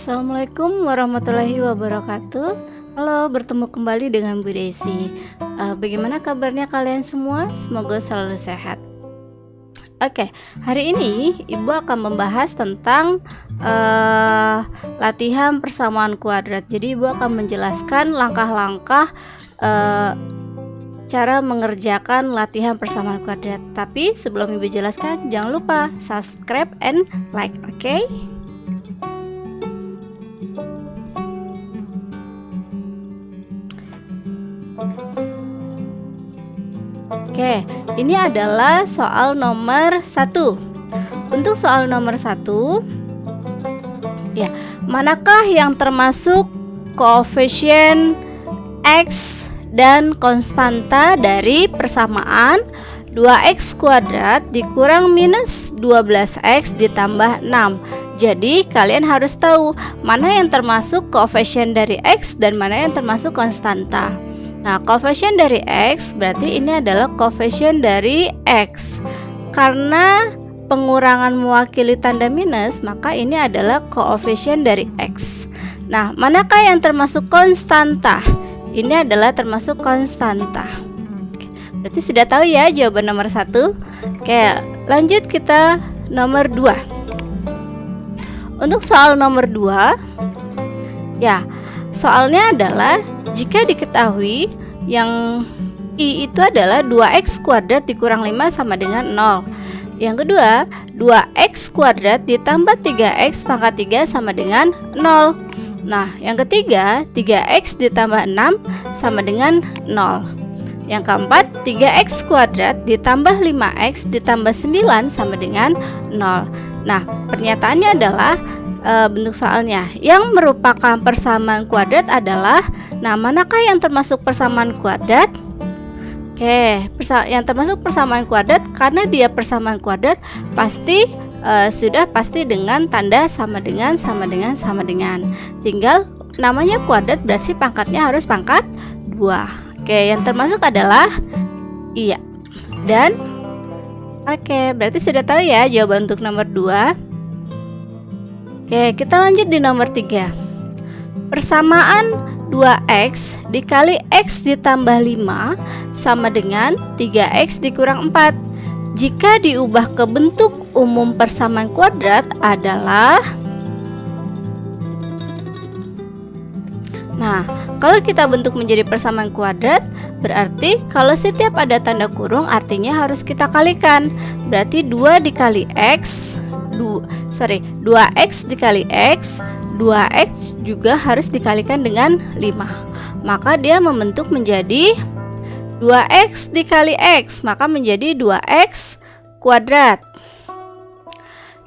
Assalamualaikum warahmatullahi wabarakatuh. Halo, bertemu kembali dengan Bu Desi. Bagaimana kabarnya kalian semua? Semoga selalu sehat. Oke, hari ini Ibu akan membahas tentang latihan persamaan kuadrat. Jadi Ibu akan menjelaskan langkah-langkah cara mengerjakan latihan persamaan kuadrat. Tapi sebelum Ibu jelaskan, jangan lupa subscribe and like, oke? Oke, ini adalah soal nomor 1. Untuk soal nomor 1, ya, manakah yang termasuk koefisien X dan konstanta dari persamaan 2x kuadrat dikurang minus 12x ditambah 6. Jadi kalian harus tahu mana yang termasuk koefisien dari X dan mana yang termasuk konstanta. Nah, koefisien dari X berarti ini adalah koefisien dari X. Karena pengurangan mewakili tanda minus, maka ini adalah koefisien dari X. Nah, manakah yang termasuk konstanta? Ini adalah termasuk konstanta. Berarti sudah tahu ya jawaban nomor 1. Oke, lanjut kita nomor 2. Untuk soal nomor 2, ya, soalnya adalah jika diketahui yang I itu adalah 2x kuadrat dikurang 5 sama dengan 0. Yang kedua, 2x kuadrat ditambah 3x pangkat 3 sama dengan 0. Nah, yang ketiga, 3x ditambah 6 sama dengan 0. Yang keempat, 3x kuadrat ditambah 5x ditambah 9 sama dengan 0. Nah, pernyataannya adalah bentuk soalnya yang merupakan persamaan kuadrat adalah, nah, manakah yang termasuk persamaan kuadrat? Oke, yang termasuk persamaan kuadrat karena dia persamaan kuadrat pasti sudah pasti dengan tanda sama dengan. Tinggal namanya kuadrat berarti pangkatnya harus pangkat 2. Oke, yang termasuk adalah iya dan oke, berarti sudah tahu ya jawaban untuk nomor 2. Oke, kita lanjut di nomor 3. Persamaan 2x dikali x ditambah 5 sama dengan 3x dikurang 4. Jika diubah ke bentuk umum persamaan kuadrat adalah, nah, kalau kita bentuk menjadi persamaan kuadrat, berarti kalau setiap ada tanda kurung artinya harus kita kalikan. Berarti 2 dikali x 2x dikali x, 2x juga harus dikalikan dengan 5. Maka dia membentuk menjadi 2x dikali x, maka menjadi 2x kuadrat.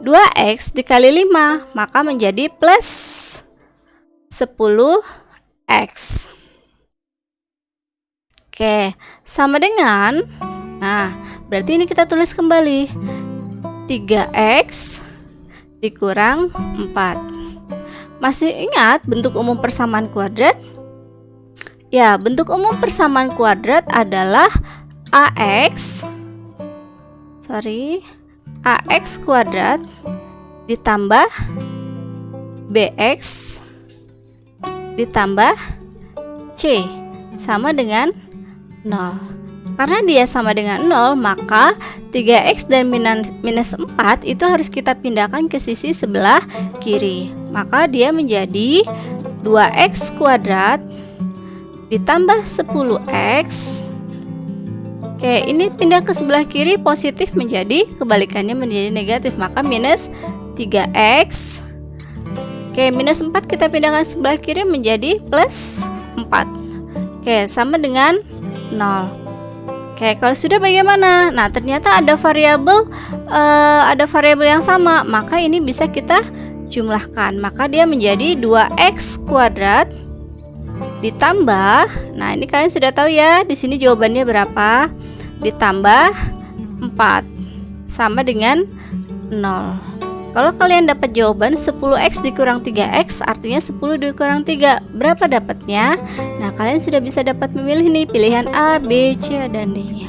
2x dikali 5, maka menjadi plus 10x. Oke, sama dengan, nah, berarti ini kita tulis kembali 3x dikurang 4. Masih ingat bentuk umum persamaan kuadrat? Ya, bentuk umum persamaan kuadrat adalah ax kuadrat ditambah bx ditambah c sama dengan 0. Karena dia sama dengan 0, maka 3x dan minus 4 itu harus kita pindahkan ke sisi sebelah kiri. Maka dia menjadi 2x kuadrat ditambah 10x. Oke, ini pindah ke sebelah kiri positif menjadi kebalikannya menjadi negatif, maka minus 3x. Oke, minus 4 kita pindahkan sebelah kiri menjadi plus 4. Oke, sama dengan 0. Oke, kalau sudah bagaimana? Nah, ternyata ada variabel yang sama, maka ini bisa kita jumlahkan. Maka dia menjadi 2x kuadrat ditambah, nah ini kalian sudah tahu ya, di sini jawabannya berapa? Ditambah 4 sama dengan 0. Kalau kalian dapat jawaban 10x dikurang 3x, artinya 10 dikurang 3. Berapa dapatnya? Nah, kalian sudah bisa dapat memilih nih pilihan A, B, C, dan D-nya.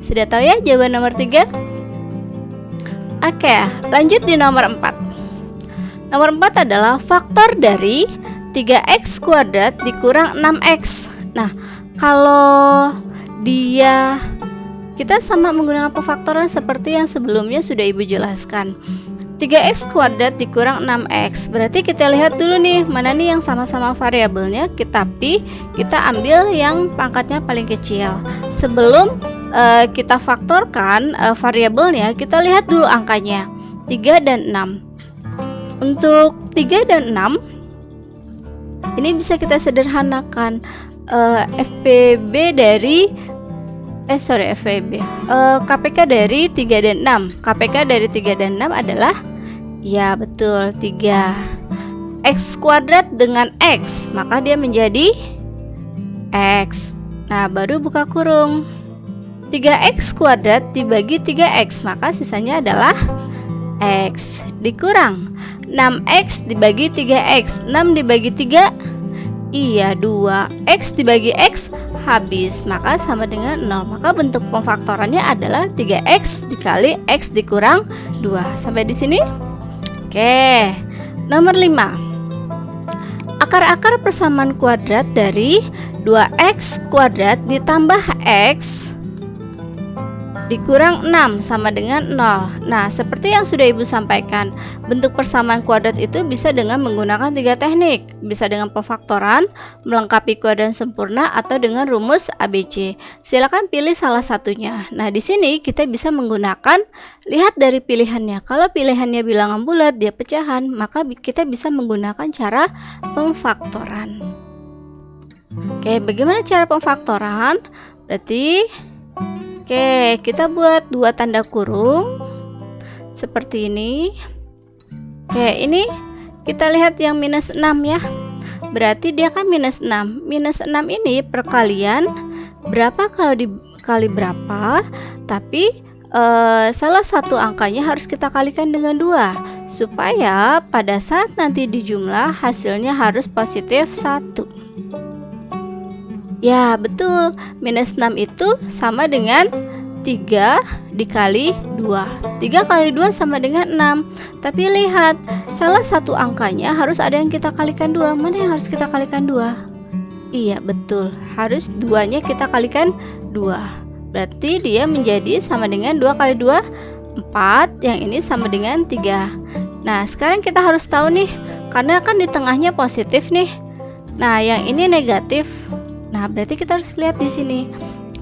Sudah tahu ya jawaban nomor 3? Oke, lanjut di nomor 4. Nomor 4 adalah faktor dari 3x kuadrat dikurang 6x. Nah, kalau kita sama menggunakan pemfaktoran seperti yang sebelumnya sudah Ibu jelaskan. 3x kuadrat dikurang 6x. Berarti kita lihat dulu nih, mana nih yang sama-sama variabelnya, tapi kita ambil yang pangkatnya paling kecil. Sebelum kita faktorkan variabelnya, kita lihat dulu angkanya 3 dan 6. Untuk 3 dan 6 ini bisa kita sederhanakan. KPK dari 3 dan 6. KPK dari 3 dan 6 adalah, ya betul, 3. X kuadrat dengan X, maka dia menjadi X. Nah, baru buka kurung. 3x kuadrat dibagi 3x, maka sisanya adalah X. Dikurang 6x dibagi 3x. 6 dibagi 3, iya 2. X dibagi X habis, maka sama dengan 0. Maka bentuk pemfaktorannya adalah 3x dikali x dikurang 2. Sampai di sini? Oke. Nomor 5. Akar-akar persamaan kuadrat dari 2x kuadrat ditambah x dikurang 6 sama dengan 0. Nah, seperti yang sudah Ibu sampaikan, bentuk persamaan kuadrat itu bisa dengan menggunakan 3 teknik. Bisa dengan pemfaktoran, melengkapi kuadran sempurna, atau dengan rumus ABC. Silakan pilih salah satunya. Nah, di sini kita bisa menggunakan, lihat dari pilihannya. Kalau pilihannya bilangan bulat, dia pecahan, maka kita bisa menggunakan cara pemfaktoran. Oke, bagaimana cara pemfaktoran? Berarti kita buat 2 tanda kurung seperti ini. Ini kita lihat yang minus 6 ya. Berarti dia kan minus 6. Minus 6 ini perkalian berapa kalau dikali berapa, tapi salah satu angkanya harus kita kalikan dengan 2 supaya pada saat nanti dijumlah hasilnya harus positif 1. Ya betul, minus 6 itu sama dengan 3 dikali 2. 3 kali 2 sama dengan 6. Tapi lihat, salah satu angkanya harus ada yang kita kalikan 2. Mana yang harus kita kalikan 2? Iya betul, harus 2-nya kita kalikan 2. Berarti dia menjadi sama dengan 2 kali 2, 4. Yang ini sama dengan 3. Nah, sekarang kita harus tahu nih, karena kan di tengahnya positif nih. Nah, yang ini negatif. Nah, berarti kita harus lihat di sini.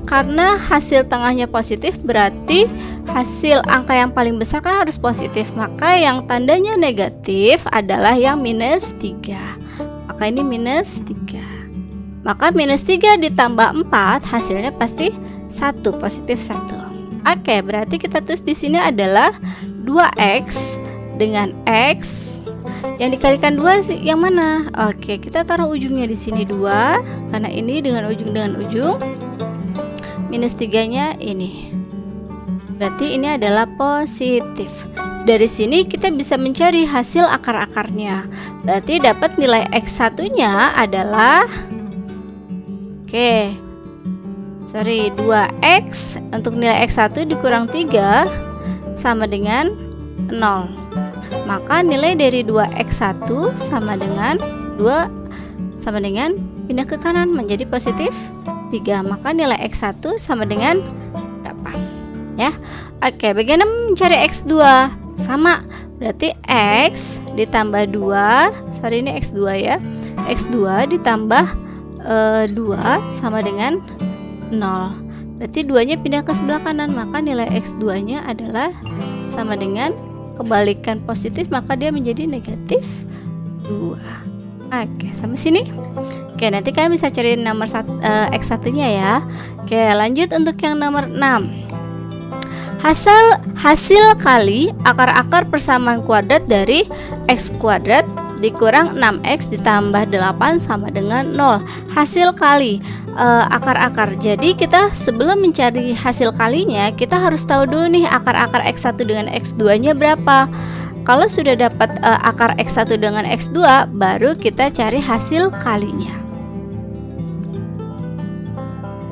Karena hasil tengahnya positif, berarti hasil angka yang paling besar kan harus positif. Maka yang tandanya negatif adalah yang minus 3. Maka ini minus 3. Maka minus 3 ditambah 4 hasilnya pasti 1, positif 1. Oke, berarti kita tulis di sini adalah 2x dengan x. Yang dikalikan 2 yang mana? Oke, kita taruh ujungnya di sini 2 karena ini dengan ujung. Minus 3-nya ini. Berarti ini adalah positif. Dari sini kita bisa mencari hasil akar-akarnya. Berarti dapat nilai x1-nya adalah 2x untuk nilai x1 dikurang 3 sama dengan 0. Maka nilai dari 2x1 sama dengan 2 sama dengan pindah ke kanan menjadi positif 3. Maka nilai x1 sama dengan berapa? Ya. Oke, bagaimana mencari x2? Sama, berarti x ditambah 2. Sorry, ini x2 ya. X2 ditambah 2 sama dengan 0. Berarti 2-nya pindah ke sebelah kanan, maka nilai x2-nya adalah sama dengan kebalikan positif, maka dia menjadi negatif 2. Oke, sampai sini. Oke, nanti kalian bisa cari nomor x1-nya ya. Oke, lanjut untuk yang nomor 6. Hasil kali akar-akar persamaan kuadrat dari x kuadrat dikurang 6x ditambah 8 sama dengan 0. Hasil kali akar-akar. Jadi kita sebelum mencari hasil kalinya, kita harus tahu dulu nih akar-akar x1 dengan x2-nya berapa. Kalau sudah dapat akar x1 dengan x2, baru kita cari hasil kalinya.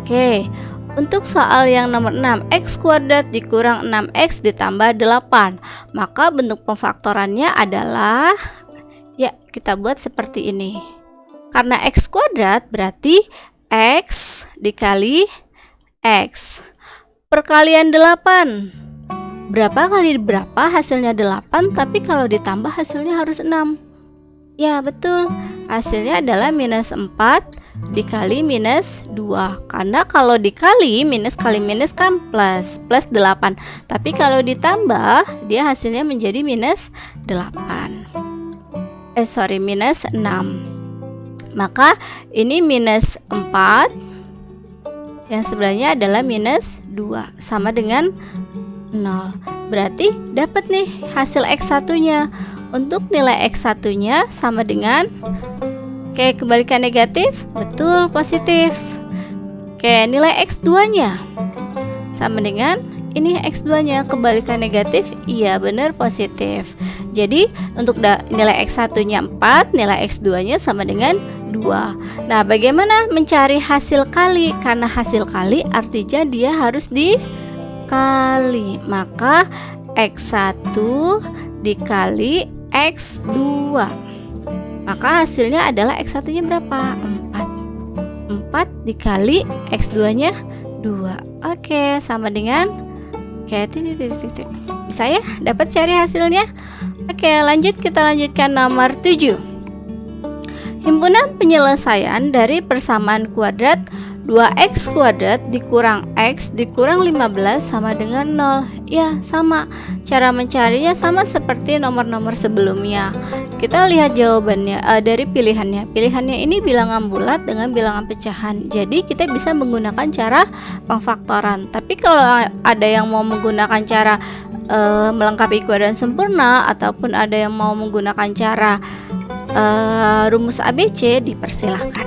Oke, untuk soal yang nomor 6, x kuadrat dikurang 6x ditambah 8. Maka bentuk pemfaktorannya adalah Ya, kita buat seperti ini. Karena X kuadrat berarti X dikali X. Perkalian 8. Berapa kali berapa hasilnya 8, tapi kalau ditambah hasilnya harus 6. Ya, betul. Hasilnya adalah minus 4 dikali minus 2. Karena kalau dikali minus kali minus kan plus 8. Tapi kalau ditambah dia hasilnya menjadi minus 8. Minus 6. Maka ini minus 4, yang sebelahnya adalah minus 2, sama dengan 0. Berarti dapat nih hasil X1-nya. Untuk nilai X1-nya sama dengan, oke, kebalikan negatif, betul, positif. Oke, nilai X2-nya sama dengan ini X2-nya, kebalikan negatif, iya benar, positif. Jadi untuk nilai X1-nya 4, nilai X2-nya sama dengan 2. Nah, bagaimana mencari hasil kali? Karena hasil kali artinya dia harus dikali. Maka X1 dikali X2. Maka hasilnya adalah X1-nya berapa? 4 dikali X2-nya 2. Oke, sama dengan titik. Bisa ya dapat cari hasilnya? Oke, kita lanjutkan nomor 7. Himpunan penyelesaian dari persamaan kuadrat 2x kuadrat dikurang x dikurang 15 sama dengan 0. Ya, sama. Cara mencarinya sama seperti nomor-nomor sebelumnya. Kita lihat jawabannya dari pilihannya. Pilihannya ini bilangan bulat dengan bilangan pecahan. Jadi kita bisa menggunakan cara pengfaktoran. Tapi kalau ada yang mau menggunakan cara melengkapi kuadran sempurna, ataupun ada yang mau menggunakan cara rumus ABC, dipersilahkan.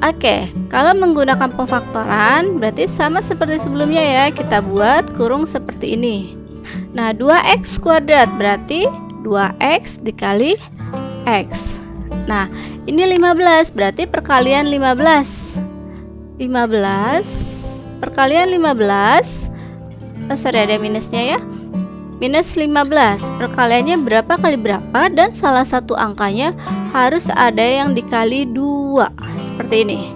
Oke, kalau menggunakan pengfaktoran berarti sama seperti sebelumnya ya. Kita buat kurung seperti ini. Nah, 2x kuadrat berarti 2x dikali x. Nah, ini 15 berarti perkalian 15. 15 perkalian 15. Ada minusnya ya. Minus 15, perkaliannya berapa kali berapa, dan salah satu angkanya harus ada yang dikali 2, seperti ini.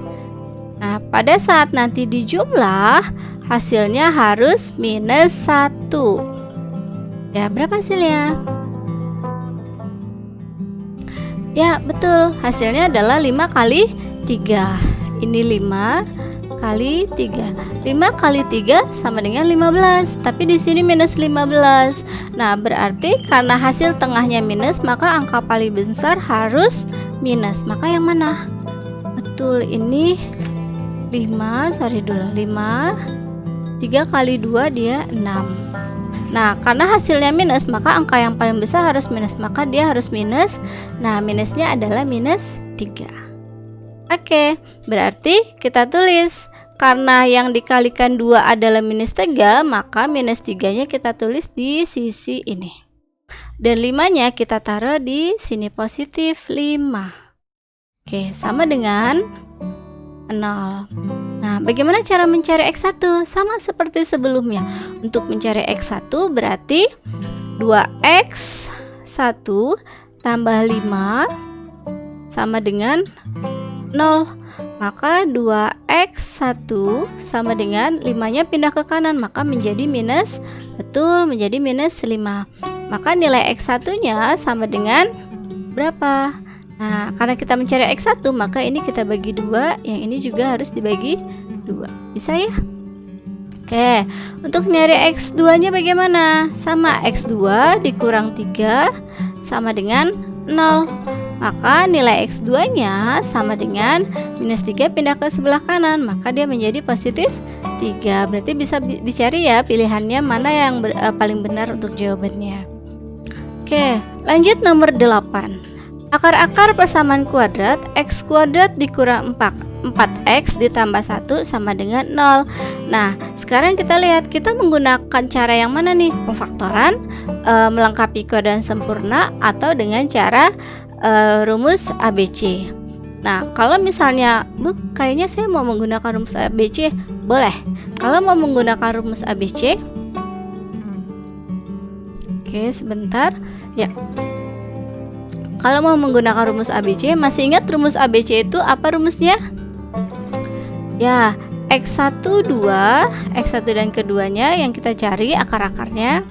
Nah, pada saat nanti dijumlah, hasilnya harus minus 1. Ya, berapa hasilnya? Ya, betul, hasilnya adalah 5 kali 3. Ini 5 kali 3. 5 kali 3 sama dengan 15. Tapi di sini minus 15. Nah, berarti karena hasil tengahnya minus, maka angka paling besar harus minus. Maka yang mana? Betul, ini 5. 3 kali 2 dia 6. Nah, karena hasilnya minus, maka angka yang paling besar harus minus. Maka dia harus minus. Nah, minusnya adalah minus 3. Oke, berarti kita tulis karena yang dikalikan 2 adalah minus 3, maka minus 3-nya kita tulis di sisi ini. Dan 5-nya kita taruh di sini, positif 5. Oke, sama dengan 0. Nah, bagaimana cara mencari X1? Sama seperti sebelumnya. Untuk mencari X1 berarti 2x1 tambah 5 sama dengan 0. Maka 2x1 sama dengan 5-nya pindah ke kanan, maka menjadi minus. Betul, menjadi minus 5. Maka nilai X1-nya sama dengan berapa? Nah, karena kita mencari X1, maka ini kita bagi 2, yang ini juga harus dibagi 2. Bisa ya? Oke, untuk nyari X2-nya bagaimana? Sama, X2 dikurang 3 sama dengan 0. Maka nilai X2-nya sama dengan minus 3 pindah ke sebelah kanan, maka dia menjadi positif 3. Berarti bisa dicari ya pilihannya mana yang paling benar untuk jawabannya. Oke, lanjut nomor 8. Akar-akar persamaan kuadrat x kuadrat dikurang 4x ditambah 1 sama dengan 0. Nah, sekarang kita lihat kita menggunakan cara yang mana nih? Pengfaktoran, melengkapi kuadran sempurna, atau dengan cara rumus ABC. Nah, kalau misalnya Bu, kayaknya saya mau menggunakan rumus ABC, boleh. Kalau mau menggunakan rumus ABC, oke, sebentar ya. Kalau mau menggunakan rumus ABC, masih ingat rumus ABC itu apa rumusnya? Ya, X1, 2, X1 dan keduanya yang kita cari akar-akarnya.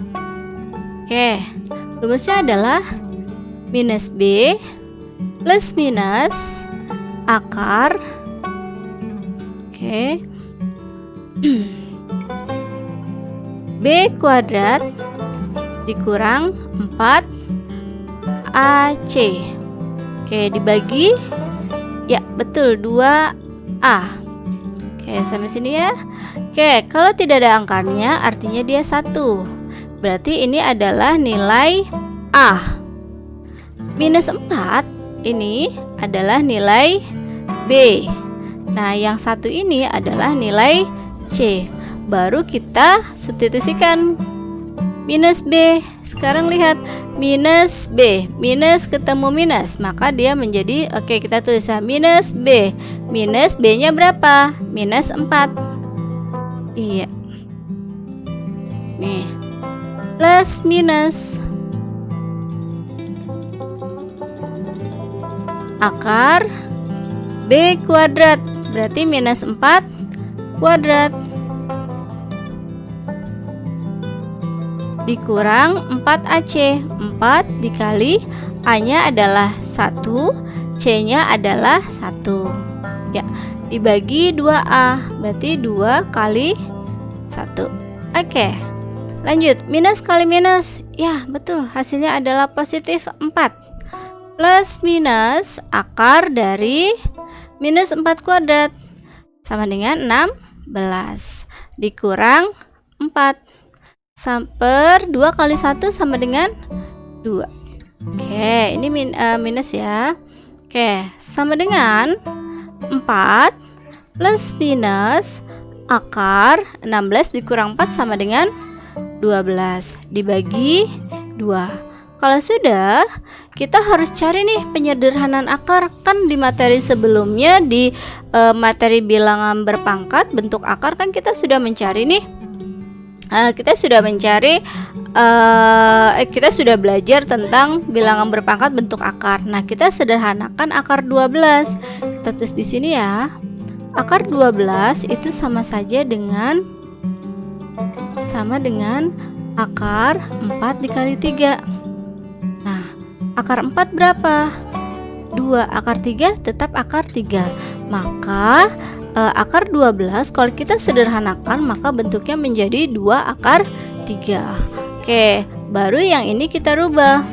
Oke, rumusnya adalah minus B plus minus akar. Oke. B kuadrat dikurang 4 AC. Oke, dibagi, ya betul, 2A. Oke, sampai sini ya. Oke, kalau tidak ada angkarnya artinya dia 1. Berarti ini adalah nilai A. Minus 4 ini adalah nilai B. Nah, yang satu ini adalah nilai C. Baru kita substitusikan. Minus B. Sekarang lihat, minus B. Minus ketemu minus, maka dia menjadi, oke, kita tulis ya, minus B. Minus B-nya berapa? Minus 4. Iya. Nih. Plus minus akar B kuadrat, berarti minus 4 kuadrat dikurang 4AC. 4 dikali A-nya adalah 1, C-nya adalah 1. Ya, dibagi 2A, berarti 2 kali 1. Oke, lanjut, minus kali minus. Ya, betul, hasilnya adalah positif 4. Plus minus akar dari minus 4 kuadrat sama dengan 16 dikurang 4 per 2 kali 1 sama dengan 2. Oke, ini minus ya. Oke, sama dengan 4 plus minus akar 16 dikurang 4 sama dengan 12 dibagi 2. Kalau sudah, kita harus cari nih penyederhanaan akar. Kan di materi sebelumnya, di materi bilangan berpangkat bentuk akar, kan kita sudah mencari nih. Kita sudah belajar tentang bilangan berpangkat bentuk akar. Nah, kita sederhanakan akar 12. Kita tulis di sini ya. Akar 12 itu sama dengan akar 4 dikali 3. Nah, akar 4 berapa? 2. Akar 3 tetap akar 3. Maka akar 12 kalau kita sederhanakan maka bentuknya menjadi 2 akar 3. Oke, baru yang ini kita rubah.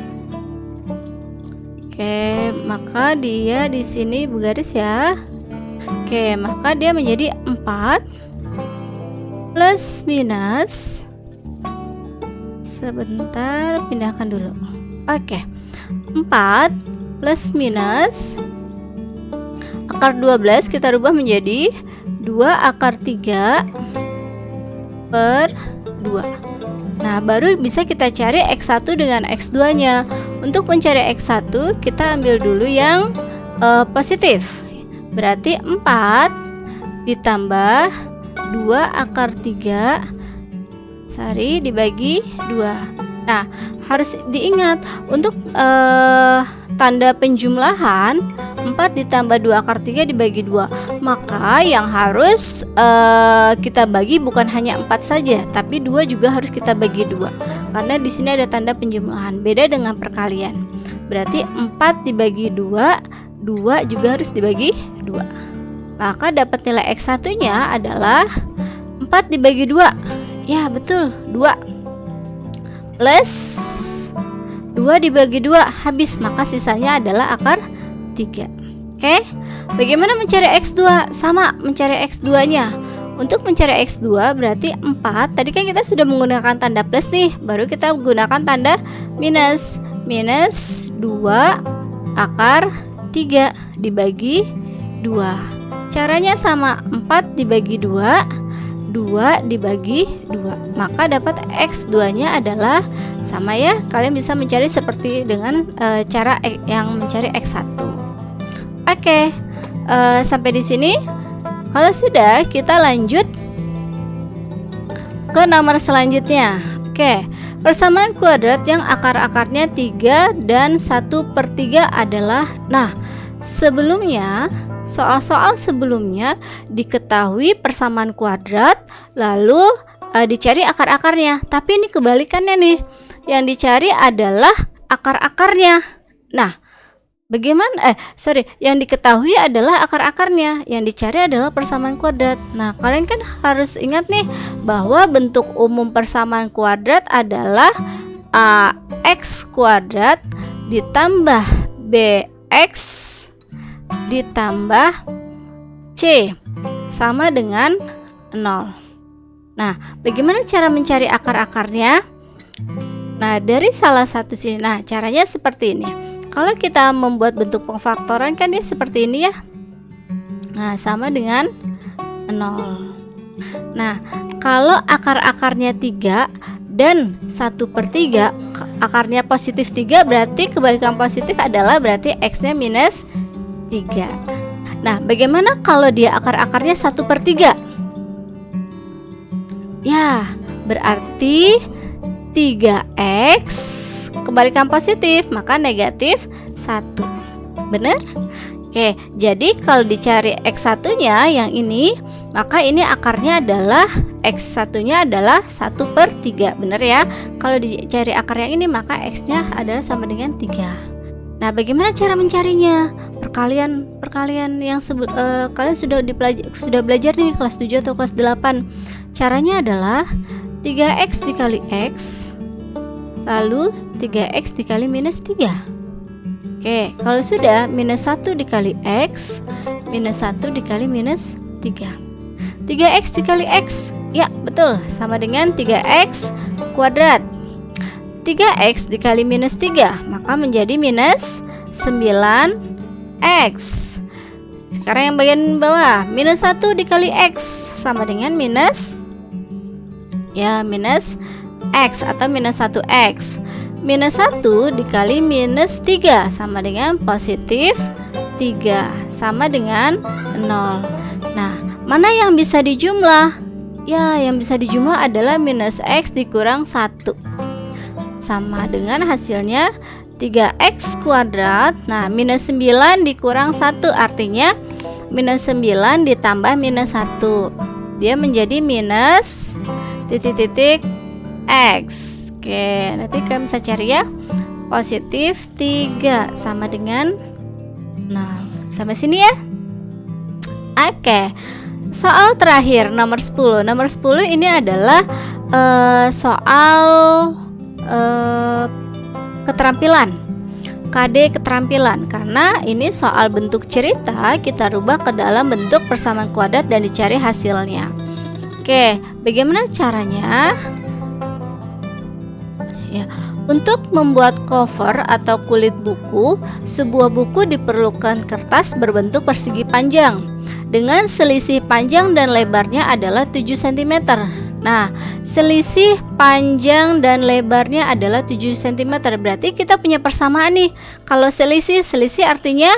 Oke, maka dia di sini bergaris ya. Oke, maka dia menjadi 4 plus minus. Sebentar, pindahkan dulu. Oke, 4 plus minus akar 12 kita rubah menjadi 2 akar 3 per 2. Nah, baru bisa kita cari X1 dengan X2 nya. Untuk mencari X1 kita ambil dulu yang positif. Berarti 4 ditambah 2 akar 3 dibagi 2. Nah, harus diingat untuk tanda penjumlahan 4 ditambah 2 akar 3 dibagi 2. Maka yang harus kita bagi bukan hanya 4 saja, tapi 2 juga harus kita bagi 2. Karena di sini ada tanda penjumlahan, beda dengan perkalian. Berarti 4 dibagi 2, 2 juga harus dibagi 2. Maka dapat nilai X1-nya adalah 4 dibagi 2. Ya, betul, 2. Plus 2 dibagi 2 habis, maka sisanya adalah akar 3. Oke, bagaimana mencari X2? Sama, mencari X2 nya. Untuk mencari X2 berarti 4. Tadi kan kita sudah menggunakan tanda plus nih, baru kita gunakan tanda minus. Minus 2 akar 3 dibagi 2. Caranya sama, 4 dibagi 2, 2 dibagi 2. Maka dapat X2 nya adalah sama ya. Kalian bisa mencari seperti dengan cara yang mencari X1. Oke, sampai di sini. Kalau sudah, kita lanjut ke nomor selanjutnya. Oke, Persamaan kuadrat yang akar-akarnya 3 dan 1/3 adalah, nah, sebelumnya soal-soal sebelumnya diketahui persamaan kuadrat lalu dicari akar-akarnya, tapi ini kebalikannya nih, yang dicari adalah akar-akarnya. Nah, yang diketahui adalah akar-akarnya, yang dicari adalah persamaan kuadrat. Nah, kalian kan harus ingat nih bahwa bentuk umum persamaan kuadrat adalah ax kuadrat ditambah bx ditambah c sama dengan 0. Nah, bagaimana cara mencari akar-akarnya? Nah, dari salah satu sini. Nah, caranya seperti ini. Kalau kita membuat bentuk pengfaktoran kan dia seperti ini ya. Nah, sama dengan 0. Nah, kalau akar-akarnya 3 dan 1/3, akarnya positif 3, berarti kebalikan positif adalah berarti x-nya minus 3. Nah, bagaimana kalau dia akar-akarnya 1/3? Ya, berarti 3x kebalikan positif, maka negatif 1. Benar? Oke, jadi kalau dicari x1 nya yang ini, maka ini akarnya adalah x1 nya adalah 1/3. Benar ya? Kalau dicari akar yang ini, maka x-nya adalah sama dengan 3. Nah, bagaimana cara mencarinya? Perkalian yang kalian sudah belajar nih kelas 7 atau kelas 8. Caranya adalah 3x dikali x lalu 3x dikali minus 3. Oke, kalau sudah minus 1 dikali x minus 1 dikali minus 3. 3x dikali x, ya betul, sama dengan 3x kuadrat. 3x dikali minus 3, maka menjadi minus 9x. Sekarang yang bagian bawah, minus 1 dikali x sama dengan minus x atau minus 1x. Minus 1 dikali minus 3 sama dengan positif 3 sama dengan 0. Nah, mana yang bisa dijumlah? Ya, yang bisa dijumlah adalah minus x dikurang 1 sama dengan hasilnya 3x kuadrat. Nah, minus 9 dikurang 1 artinya minus 9 ditambah minus 1, dia menjadi minus titik-titik x. Oke, nanti kalian bisa cari ya. Positif 3 sama dengan 0. Sampai sini ya. Oke, soal terakhir nomor 10. Nomor 10 ini adalah soal keterampilan, KD keterampilan. Karena ini soal bentuk cerita, kita rubah ke dalam bentuk persamaan kuadrat dan dicari hasilnya. Oke, bagaimana caranya? Ya, untuk membuat cover atau kulit buku, sebuah buku diperlukan kertas berbentuk persegi panjang dengan selisih panjang dan lebarnya adalah 7 cm. Nah, selisih panjang dan lebarnya adalah 7 cm. Berarti kita punya persamaan nih. Kalau selisih artinya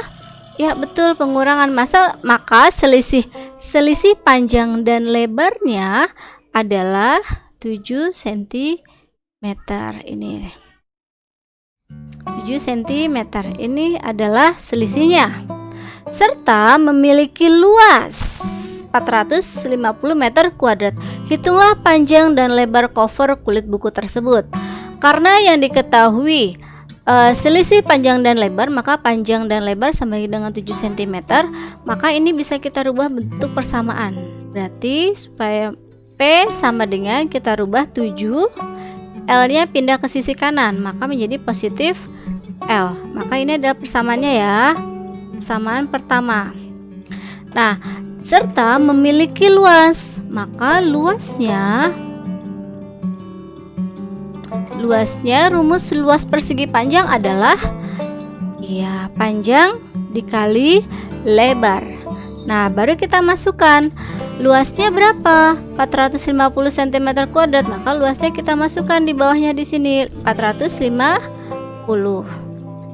ya betul pengurangan massa, maka selisih panjang dan lebarnya adalah 7 cm. Ini 7 cm ini adalah selisihnya, serta memiliki luas 450 meter kuadrat. Hitunglah panjang dan lebar cover kulit buku tersebut. Karena yang diketahui selisih panjang dan lebar, maka panjang dan lebar sama dengan 7 cm, maka ini bisa kita rubah bentuk persamaan. Berarti supaya P sama dengan kita rubah 7, L-nya pindah ke sisi kanan, maka menjadi positif L. Maka ini adalah persamaannya ya. Persamaan pertama. Nah, serta memiliki luas, maka luasnya rumus luas persegi panjang adalah ya panjang dikali lebar. Nah, baru kita masukkan luasnya berapa? 450 cm kuadrat, maka luasnya kita masukkan di bawahnya di sini 450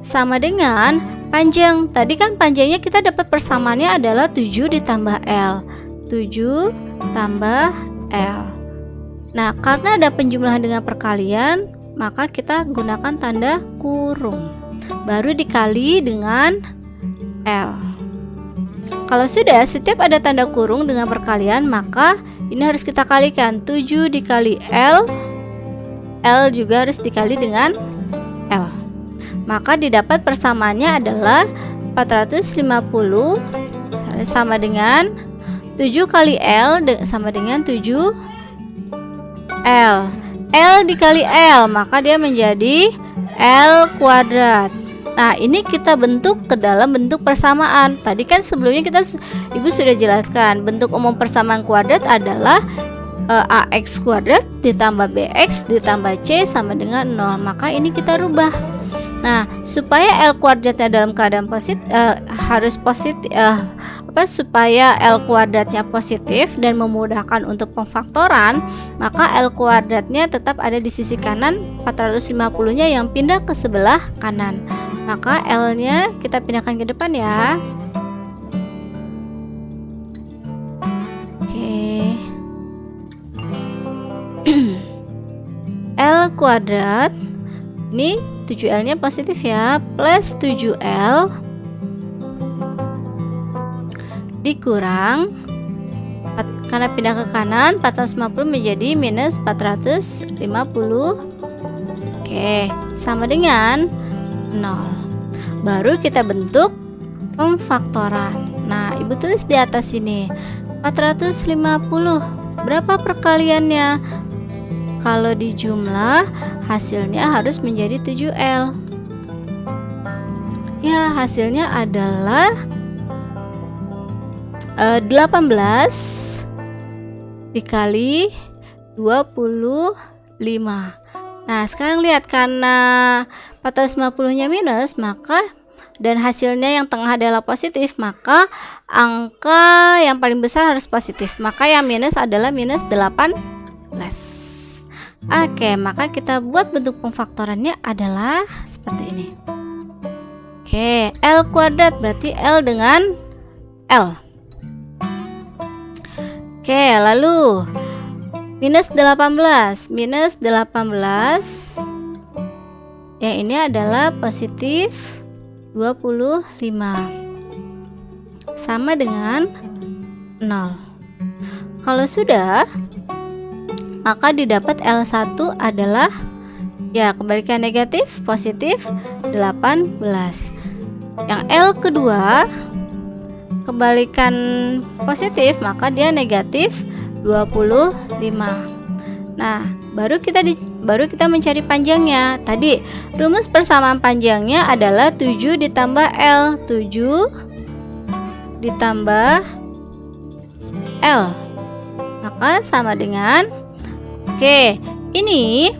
sama dengan panjang. Tadi kan panjangnya kita dapat persamaannya adalah 7 ditambah L. 7 tambah L. Nah, karena ada penjumlahan dengan perkalian, maka kita gunakan tanda kurung. Baru dikali dengan L. Kalau sudah setiap ada tanda kurung dengan perkalian, maka ini harus kita kalikan. 7 dikali L, L juga harus dikali dengan L. Maka didapat persamaannya adalah 450 sama dengan 7 kali L sama dengan 7 L. L dikali L, maka dia menjadi L kuadrat. Nah, ini kita bentuk ke dalam bentuk persamaan. Tadi kan sebelumnya Ibu sudah jelaskan bentuk umum persamaan kuadrat adalah AX kuadrat ditambah BX ditambah C sama dengan 0. Maka ini kita rubah. Nah, supaya L kuadratnya dalam keadaan positif harus positif supaya L kuadratnya positif dan memudahkan untuk pemfaktoran, maka L kuadratnya tetap ada di sisi kanan, 450-nya yang pindah ke sebelah kanan. Maka L-nya kita pindahkan ke depan ya. Oke. L kuadrat ini 7L-nya positif ya, plus 7L dikurang, karena pindah ke kanan, 450 menjadi minus 450. Oke, sama dengan 0. Baru kita bentuk pemfaktoran. Nah, Ibu tulis di atas sini 450. Berapa perkaliannya? Kalau dijumlah hasilnya harus menjadi 7L. Ya, hasilnya adalah 18 dikali 25. Nah, sekarang lihat, karena 450-nya minus, maka dan hasilnya yang tengah adalah positif, maka angka yang paling besar harus positif. Maka yang minus adalah minus 18. Oke, maka kita buat bentuk pemfaktorannya adalah seperti ini. Oke, L kuadrat berarti L dengan L. Oke, lalu minus 18. Minus 18 yang ini adalah positif 25 sama dengan 0. Kalau sudah, maka didapat L1 adalah ya kebalikan negatif, positif 18. Yang L kedua kebalikan positif, maka dia negatif 25. Nah, baru kita mencari panjangnya. Tadi rumus persamaan panjangnya adalah 7 ditambah L. 7 ditambah L, maka sama dengan, oke, ini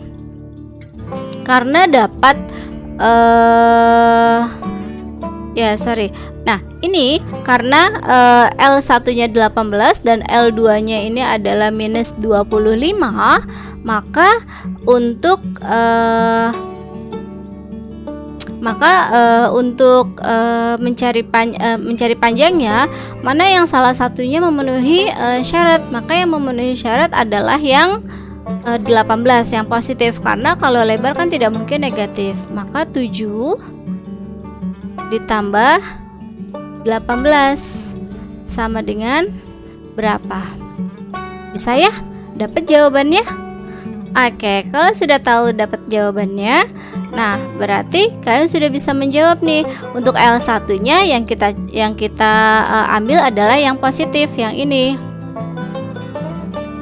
karena dapat Nah, ini karena L1-nya 18 dan L2-nya ini adalah minus 25, maka untuk mencari panjangnya, mana yang salah satunya memenuhi syarat, maka yang memenuhi syarat adalah yang 18 yang positif, karena kalau lebar kan tidak mungkin negatif. Maka 7 ditambah 18 sama dengan berapa? Bisa ya dapat jawabannya? Oke, kalau sudah tahu dapat jawabannya, nah berarti kalian sudah bisa menjawab nih. Untuk L1-nya yang kita ambil adalah yang positif, yang ini.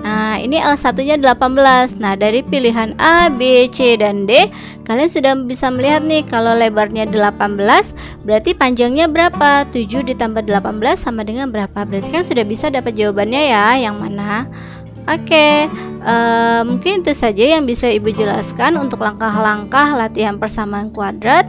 Nah, ini L1-nya 18. Nah, dari pilihan A, B, C, dan D, kalian sudah bisa melihat nih, kalau lebarnya 18, berarti panjangnya berapa? 7 ditambah 18 sama dengan berapa? Berarti kan sudah bisa dapat jawabannya ya, yang mana? Oke, mungkin itu saja yang bisa Ibu jelaskan untuk langkah-langkah latihan persamaan kuadrat.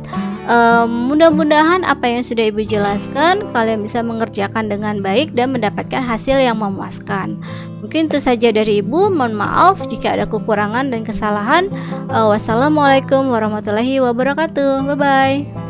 Mudah-mudahan apa yang sudah Ibu jelaskan kalian bisa mengerjakan dengan baik dan mendapatkan hasil yang memuaskan. Mungkin itu saja dari Ibu. Mohon maaf jika ada kekurangan dan kesalahan. Wassalamualaikum warahmatullahi wabarakatuh. Bye bye.